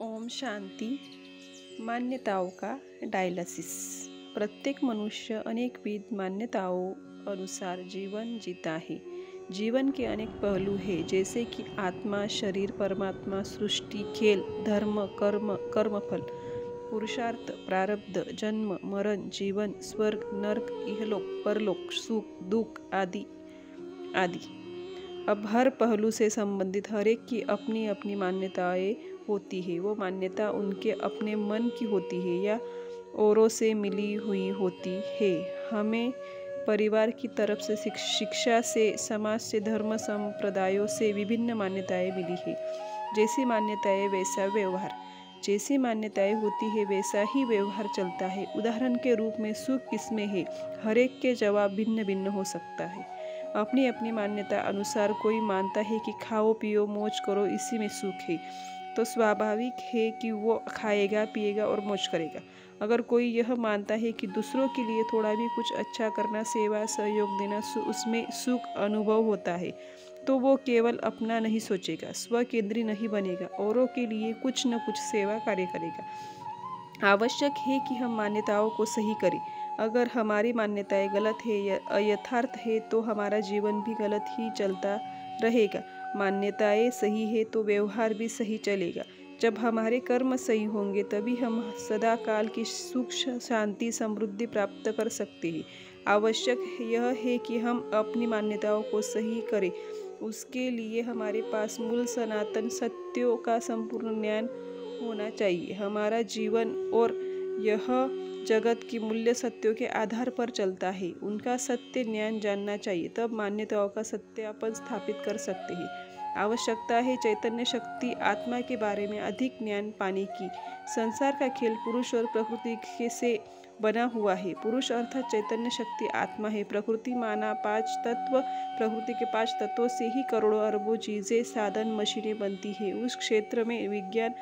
ओम शांति। मान्यताओं का डायलिसिस। प्रत्येक मनुष्य अनेकविध मान्यताओं अनुसार जीवन जीता है। जीवन के अनेक पहलू हैं, जैसे कि आत्मा, शरीर, परमात्मा, सृष्टि, खेल, धर्म, कर्म, कर्मफल, पुरुषार्थ, प्रारब्ध, जन्म, मरण, जीवन, स्वर्ग, नरक, इहलोक, परलोक, सुख, दुख आदि आदि। अब हर पहलू से संबंधित हर एक की अपनी अपनी मान्यताएं होती है। वो मान्यता उनके अपने मन की होती है या औरों से मिली हुई होती है। हमें परिवार की तरफ से, शिक्षा से, समाज से, धर्म संप्रदायों से विभिन्न मान्यताएं मिली है। जैसी मान्यताएं वैसा व्यवहार। जैसी मान्यताएं होती है वैसा ही व्यवहार चलता है। उदाहरण के रूप में सुख किसमें है, हर एक के जवाब भिन्न भिन्न हो सकता है। अपनी अपनी मान्यता अनुसार कोई मानता है कि खाओ पियो मौज करो, इसी में सुख है, तो स्वाभाविक है कि वो खाएगा पिएगा और मौज करेगा। अगर कोई यह मानता है कि दूसरों के लिए थोड़ा भी कुछ अच्छा करना, सेवा सहयोग देना, उसमें सुख अनुभव होता है, तो वो केवल अपना नहीं सोचेगा, स्व केंद्रीय नहीं बनेगा, औरों के लिए कुछ न कुछ सेवा कार्य करेगा। आवश्यक है कि हम मान्यताओं को सही करें। अगर हमारी मान्यताएं गलत है या अयथार्थ है तो हमारा जीवन भी गलत ही चलता रहेगा। मान्यताएं सही है तो व्यवहार भी सही चलेगा। जब हमारे कर्म सही होंगे तभी हम सदा काल की सुख शांति समृद्धि प्राप्त कर सकते हैं। आवश्यक यह है कि हम अपनी मान्यताओं को सही करें। उसके लिए हमारे पास मूल सनातन सत्यों का संपूर्ण ज्ञान होना चाहिए। हमारा जीवन और यह जगत की मूल्य सत्यों के आधार पर चलता है। उनका सत्य ज्ञान जानना चाहिए, तब मान्यताओं का सत्यापन स्थापित कर सकते हैं। आवश्यकता है चैतन्य शक्ति आत्मा के बारे में अधिक ज्ञान पाने की। संसार का खेल पुरुष और प्रकृति से बना हुआ है। पुरुष अर्थात चैतन्य शक्ति आत्मा है। प्रकृति माना 5 तत्व। प्रकृति के 5 तत्वों से ही करोड़ों अरबों चीजें, साधन, मशीनें बनती है। उस क्षेत्र में विज्ञान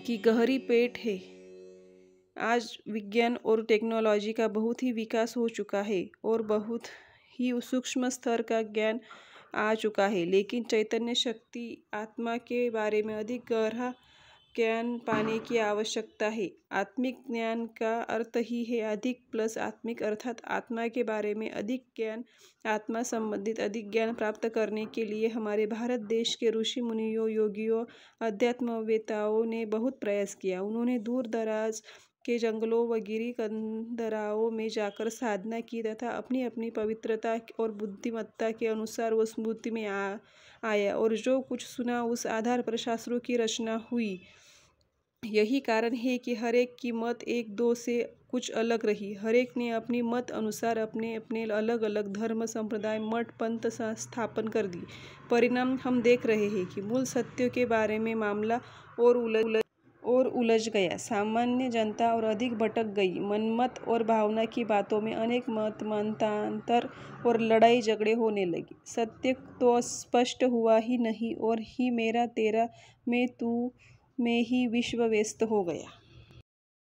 की गहरी पेट है। आज विज्ञान और टेक्नोलॉजी का बहुत ही विकास हो चुका है और बहुत ही सूक्ष्म स्तर का ज्ञान आ चुका है, लेकिन चैतन्य शक्ति आत्मा के बारे में अधिक गहरा ज्ञान पाने की आवश्यकता है। आत्मिक ज्ञान का अर्थ ही है अधिक प्लस आत्मिक, अर्थात आत्मा के बारे में अधिक ज्ञान। आत्मा संबंधित अधिक ज्ञान प्राप्त करने के लिए हमारे भारत देश के ऋषि मुनियों, योगियों, अध्यात्मवेताओं ने बहुत प्रयास किया। उन्होंने दूर दराज के जंगलों व गिरी कंदराओं में जाकर साधना की तथा अपनी अपनी पवित्रता और बुद्धिमत्ता के अनुसार वो स्मृति में आया और जो कुछ सुना उस आधार पर शास्त्रों की रचना हुई। यही कारण है कि हर एक की मत एक दो से कुछ अलग रही। हर एक ने अपनी मत अनुसार अपने अपने अलग अलग धर्म, संप्रदाय, मठ, पंथ स्थापन कर दी। परिणाम हम देख रहे हैं कि मूल सत्यों के बारे में मामला और उलझ गया। सामान्य जनता और अधिक भटक गई। मनमत और भावना की बातों में अनेक मतांतर और लड़ाई झगड़े होने लगे। सत्य तो स्पष्ट हुआ ही नहीं और ही मेरा तेरा, मैं तू में ही विश्व व्यस्त हो गया।